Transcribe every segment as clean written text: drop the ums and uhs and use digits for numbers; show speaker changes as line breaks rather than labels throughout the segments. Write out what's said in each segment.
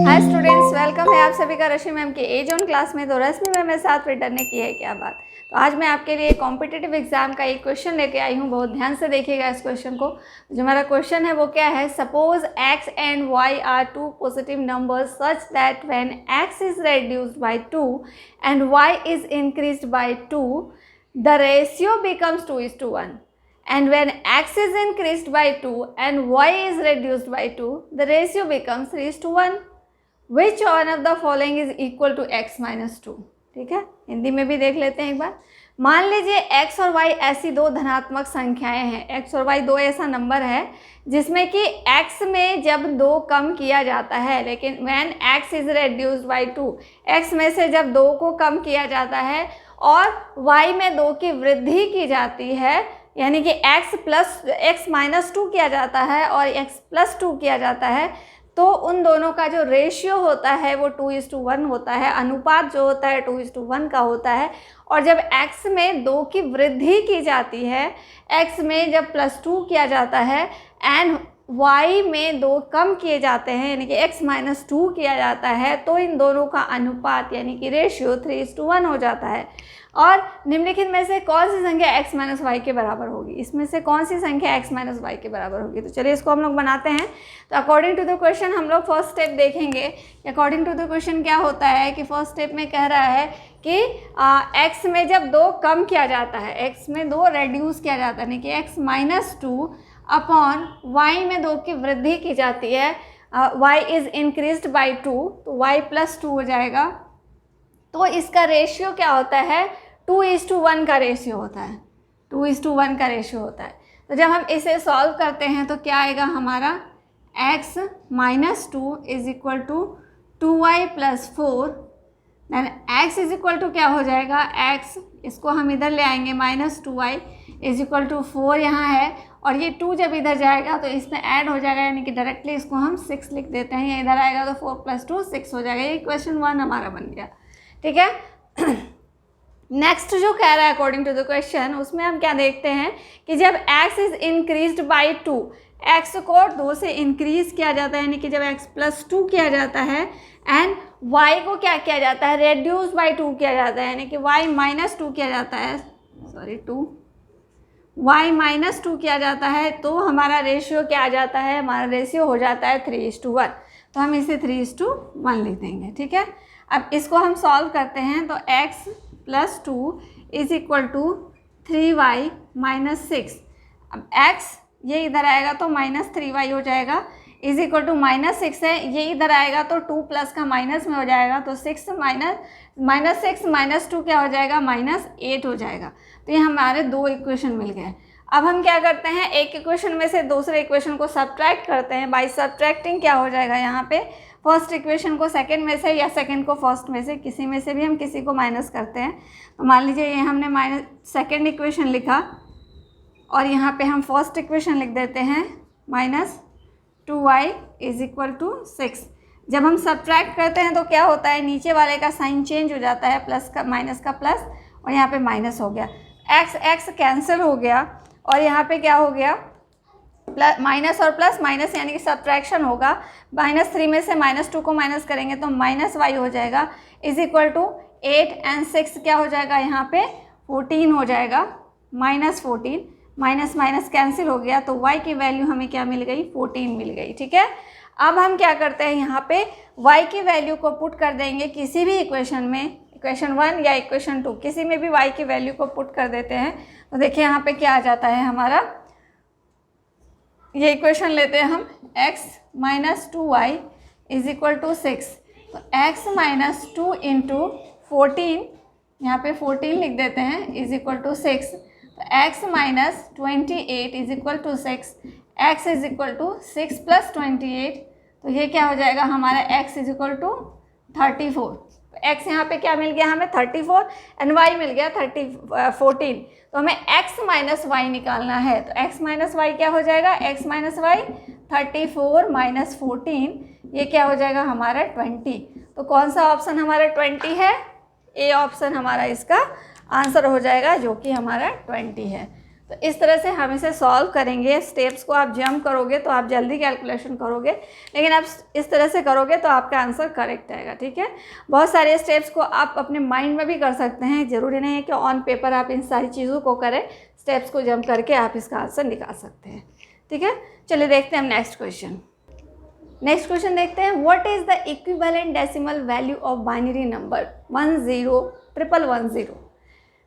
Hi students, welcome है आप सभी का रश्मि मैम की एज ऑन क्लास में। तो रश्मि मैम मेरे साथ रिटर्न ने की है क्या बात। तो आज मैं आपके लिए कॉम्पिटिटिव एग्जाम का एक क्वेश्चन लेके आई हूँ। बहुत ध्यान से देखिएगा इस क्वेश्चन को। जो हमारा क्वेश्चन है वो क्या है, suppose x and y are two positive numbers such that when x is reduced by 2 and y is increased by 2 the ratio becomes 2:1. And when x is increased by 2 and y is reduced by 2, the ratio becomes 3:1. Which one of the following is equal to x minus 2? ठीक है, हिंदी में भी देख लेते हैं एक बार। मान लीजिए x और y ऐसी दो धनात्मक संख्याएं हैं। x और y दो ऐसा नंबर है जिसमें कि x में जब 2 कम किया जाता है, लेकिन when x is reduced by 2, x में से जब 2 को कम किया जाता है और y में 2 की वृद्धि की जाती है, यानी कि x माइनस 2 किया जाता है और x प्लस 2 किया जाता है, तो उन दोनों का जो रेशियो होता है वो 2:1 होता है। अनुपात जो होता है 2:1 का होता है। और जब x में 2 की वृद्धि की जाती है, x में जब +2 किया जाता है एंड y में 2 कम किए जाते हैं, यानी कि x माइनस 2 किया जाता है, तो इन दोनों का अनुपात यानी कि रेशियो 3:1 हो जाता है। और निम्नलिखित में से कौन सी संख्या x माइनस वाई के बराबर होगी? इसमें से कौन सी संख्या x माइनस वाई के बराबर होगी? तो चलिए इसको हम लोग बनाते हैं। तो अकॉर्डिंग टू द क्वेश्चन हम लोग फर्स्ट स्टेप देखेंगे। अकॉर्डिंग टू द क्वेश्चन क्या होता है कि फर्स्ट स्टेप में कह रहा है कि x में जब 2 कम किया जाता है, x में 2 रेड्यूस किया जाता है, यानी कि x माइनस 2 अपॉन y में 2 की वृद्धि की जाती है, y इज़ इंक्रीज्ड बाई 2, तो y प्लस 2 हो जाएगा। तो इसका रेशियो क्या होता है, 2:1 का रेशियो होता है। 2:1 का रेशियो होता है। तो जब हम इसे सॉल्व करते हैं तो क्या आएगा हमारा, x minus 2 is equal to 2y plus 4, then x is equal to क्या हो जाएगा, x इसको हम इधर ले आएंगे, minus 2y is equal to 4 यहाँ है, और ये 2 जब इधर जाएगा तो इसमें ऐड हो जाएगा, यानी कि डायरेक्टली इसको हम 6 लिख देते हैं। ये इधर आएगा तो 4 प्लस 2 6 हो जाएगा। ये क्वेश्चन 1 हमारा बन गया। ठीक है। नेक्स्ट जो कह रहा है अकॉर्डिंग टू द क्वेश्चन, उसमें हम क्या देखते हैं कि जब x is increased by 2, x को 2 से इंक्रीज किया जाता है, यानी कि जब x प्लस 2 किया जाता है एंड y को क्या किया जाता है, रेड्यूस बाय 2 किया जाता है, यानी कि y माइनस 2 किया जाता है, y माइनस 2 किया जाता है, तो हमारा रेशियो क्या आ जाता है, हमारा रेशियो हो जाता है 3:1। तो हम इसे 3:1 लिख देंगे। ठीक है। अब इसको हम सॉल्व करते हैं तो x plus 2 is equal to 3y minus 6। अब x ये इधर आएगा तो माइनस 3y हो जाएगा, इज इक्वल टू माइनस 6 है, ये इधर आएगा तो 2 प्लस का माइनस में हो जाएगा, तो 6 माइनस 6 माइनस 2 क्या हो जाएगा, -8 हो जाएगा। तो ये हमारे 2 इक्वेशन मिल गए। अब हम क्या करते हैं, एक इक्वेशन में से दूसरे इक्वेशन को सब्ट्रैक्ट करते हैं। बाय सब्ट्रैक्टिंग क्या हो जाएगा, यहाँ पे फर्स्ट इक्वेशन को सेकंड में से या सेकंड को फर्स्ट में से, किसी में से भी हम किसी को माइनस करते हैं। तो मान लीजिए ये हमने सेकंड इक्वेशन लिखा और यहाँ पे हम फर्स्ट इक्वेशन लिख देते हैं, -2y इज इक्वल टू 6। जब हम सब्ट्रैक्ट करते हैं तो क्या होता है, नीचे वाले का साइन चेंज हो जाता है, प्लस का माइनस का प्लस, और यहाँ पे माइनस हो गया, x कैंसिल हो गया, और यहाँ पे क्या हो गया, प्लस माइनस और प्लस माइनस, यानी कि सब्ट्रैक्शन होगा। -3 में से -2 को माइनस करेंगे तो -y हो जाएगा, इज इक्वल टू 8 एंड 6 क्या हो जाएगा, यहाँ पे 14 हो जाएगा, -14, माइनस माइनस कैंसिल हो गया, तो y की वैल्यू हमें क्या मिल गई, 14 मिल गई। ठीक है। अब हम क्या करते हैं, यहाँ पे y की वैल्यू को पुट कर देंगे किसी भी इक्वेशन में, इक्वेशन 1 या इक्वेशन 2, किसी में भी y की वैल्यू को पुट कर देते हैं। तो देखिए यहाँ पे क्या आ जाता है हमारा, ये इक्वेशन लेते हैं हम, x minus 2y is equal to 6, तो x माइनस 2 इंटू 14, यहाँ पे 14 लिख देते हैं, इज इक्वल टू 6, तो x minus 28 is equal to 6, x is equal to 6 plus 28, तो ये क्या हो जाएगा हमारा, x इज इक्वल टू 34। तो x यहाँ पे क्या मिल गया हमें, 34, एंड y मिल गया 14। तो हमें x माइनस वाई निकालना है, तो x माइनस वाई क्या हो जाएगा, x माइनस वाई 34 माइनस 14, ये क्या हो जाएगा हमारा 20। तो कौन सा ऑप्शन हमारा 20 है, ए ऑप्शन हमारा इसका आंसर हो जाएगा, जो कि हमारा 20 है। तो इस तरह से हम इसे सॉल्व करेंगे। स्टेप्स को आप जंप करोगे तो आप जल्दी कैलकुलेशन करोगे, लेकिन आप इस तरह से करोगे तो आपका आंसर करेक्ट आएगा। ठीक है, बहुत सारे स्टेप्स को आप अपने माइंड में भी कर सकते हैं, ज़रूरी नहीं है कि ऑन पेपर आप इन सारी चीज़ों को करें। स्टेप्स को जंप करके आप इसका आंसर निकाल सकते हैं। ठीक है, चलिए देखते हैं हम नेक्स्ट क्वेश्चन। नेक्स्ट क्वेश्चन देखते हैं, what is the equivalent decimal value of binary number 101110?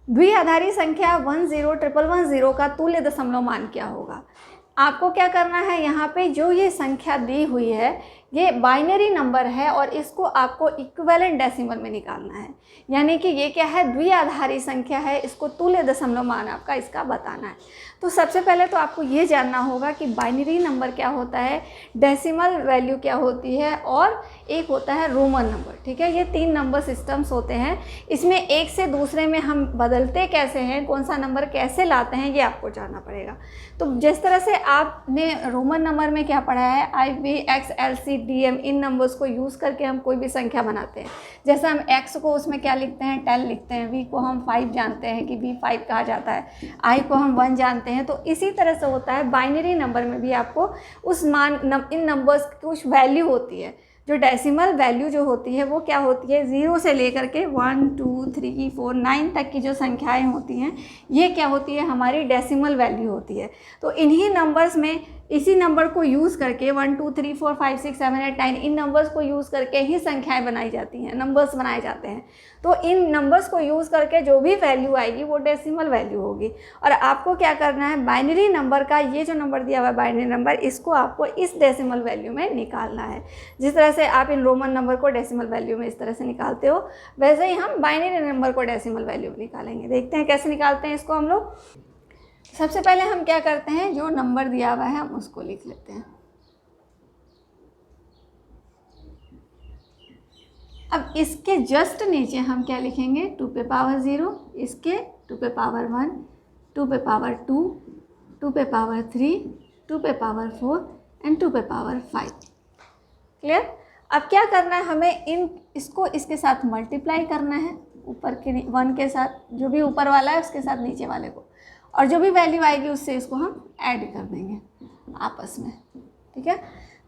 द्विआधारी संख्या 101110 का तुल्य दशमलव मान क्या होगा? आपको क्या करना है, यहाँ पे जो ये संख्या दी हुई है ये बाइनरी नंबर है और इसको आपको इक्विवेलेंट डेसिमल में निकालना है। यानी कि ये क्या है, द्विआधारी संख्या है, इसको तुल्य दशमलव मान आपका इसका बताना है। तो सबसे पहले तो आपको ये जानना होगा कि बाइनरी नंबर क्या होता है, डेसिमल वैल्यू क्या होती है, और एक होता है रोमन नंबर। ठीक है, ये 3 नंबर सिस्टम्स होते हैं। इसमें एक से दूसरे में हम बदलते कैसे हैं, कौन सा नंबर कैसे लाते हैं, ये आपको जानना पड़ेगा। तो जिस तरह से आपने रोमन नंबर में क्या पढ़ा है, IV, X, LC, DM, इन नंबर्स को यूज़ करके हम कोई भी संख्या बनाते हैं। जैसे हम X को उसमें क्या लिखते हैं, 10 लिखते हैं, V को हम 5 जानते हैं कि V 5 कहा जाता है, I को हम 1 जानते हैं। तो इसी तरह से होता है बाइनरी नंबर में भी, आपको उस इन नंबर्स की कुछ वैल्यू होती है। जो डेसिमल वैल्यू जो होती है वो क्या होती है, 0 से लेकर के 1 2 3 4 9 तक की जो संख्याएं होती हैं ये क्या होती है, हमारी डेसिमल वैल्यू होती है। तो इन्हीं नंबर्स में इसी नंबर को यूज़ करके 1 2 3 4 5 6 7 8 9 इन नंबर्स को यूज़ करके ही संख्याएं बनाई जाती हैं, नंबर्स बनाए जाते हैं। तो इन नंबर्स को यूज़ करके जो भी वैल्यू आएगी वो डेसिमल वैल्यू होगी। और आपको क्या करना है, बाइनरी नंबर का ये जो नंबर दिया हुआ है बाइनरी नंबर, इसको आपको इस डेसिमल वैल्यू में निकालना है। जिस तरह से आप इन रोमन नंबर को डेसिमल वैल्यू में इस तरह से निकालते हो, वैसे ही हम बाइनरी नंबर को डेसिमल वैल्यू में निकालेंगे। देखते हैं कैसे निकालते हैं इसको हम लोग। सबसे पहले हम क्या करते हैं, जो नंबर दिया हुआ है हम उसको लिख लेते हैं। अब इसके जस्ट नीचे हम क्या लिखेंगे, 2 पे पावर 0, इसके 2 पे पावर 1, 2 पे पावर 2, 2 पे पावर 3, 2 पे पावर 4 एंड 2 पे पावर 5। क्लियर? अब क्या करना है, हमें इसको इसके साथ मल्टीप्लाई करना है, ऊपर के 1 के साथ, जो भी ऊपर वाला है उसके साथ नीचे वाले को, और जो भी वैल्यू आएगी उससे इसको हम ऐड कर देंगे आपस में। ठीक है,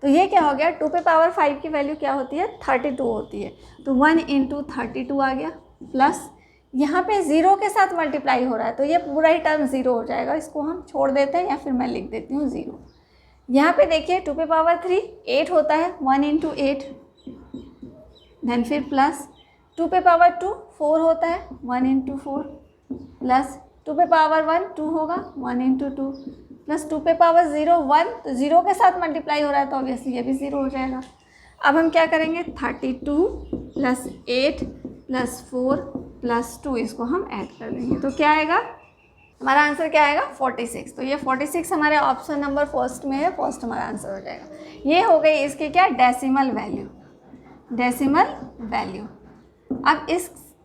तो ये क्या हो गया, 2 पे पावर 5 की वैल्यू क्या होती है, 32 होती है। तो 1 × 32 आ गया, प्लस यहाँ पे 0 के साथ मल्टीप्लाई हो रहा है तो ये पूरा ही टर्म 0 हो जाएगा, इसको हम छोड़ देते हैं या फिर मैं लिख देती हूँ 0। यहाँ पे देखिए 2 पे पावर 3 8 होता है, 1 × 8, देन फिर प्लस 2 पे पावर 2 4 होता है, 1 × 4, प्लस 2 पे पावर 1 2 होगा, 1 × 2, प्लस 2 पे पावर 0 1, तो 0 के साथ मल्टीप्लाई हो रहा है तो ऑब्वियसली ये भी 0 हो जाएगा। अब हम क्या करेंगे, 32 + 8 + 4 + 2 इसको हम ऐड कर देंगे, तो क्या आएगा, हमारा आंसर क्या आएगा, 46। तो ये 46 हमारे ऑप्शन नंबर फर्स्ट में है, फर्स्ट हमारा आंसर हो जाएगा। ये हो गई इसकी क्या, डेसिमल वैल्यू, डेसिमल वैल्यू। अब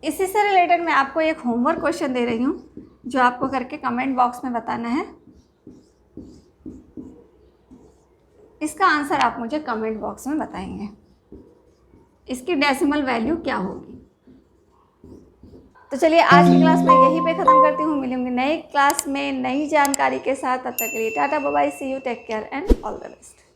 इसी से रिलेटेड मैं आपको एक होमवर्क क्वेश्चन दे रही हूँ जो आपको करके कमेंट बॉक्स में बताना है। इसका आंसर आप मुझे कमेंट बॉक्स में बताएंगे, इसकी डेसिमल वैल्यू क्या होगी। तो चलिए आज की क्लास मैं यहीं पे ख़त्म करती हूँ, मिलूंगी नई क्लास में नई जानकारी के साथ। तब तक के लिए tata bye bye, see you, take care and all the best.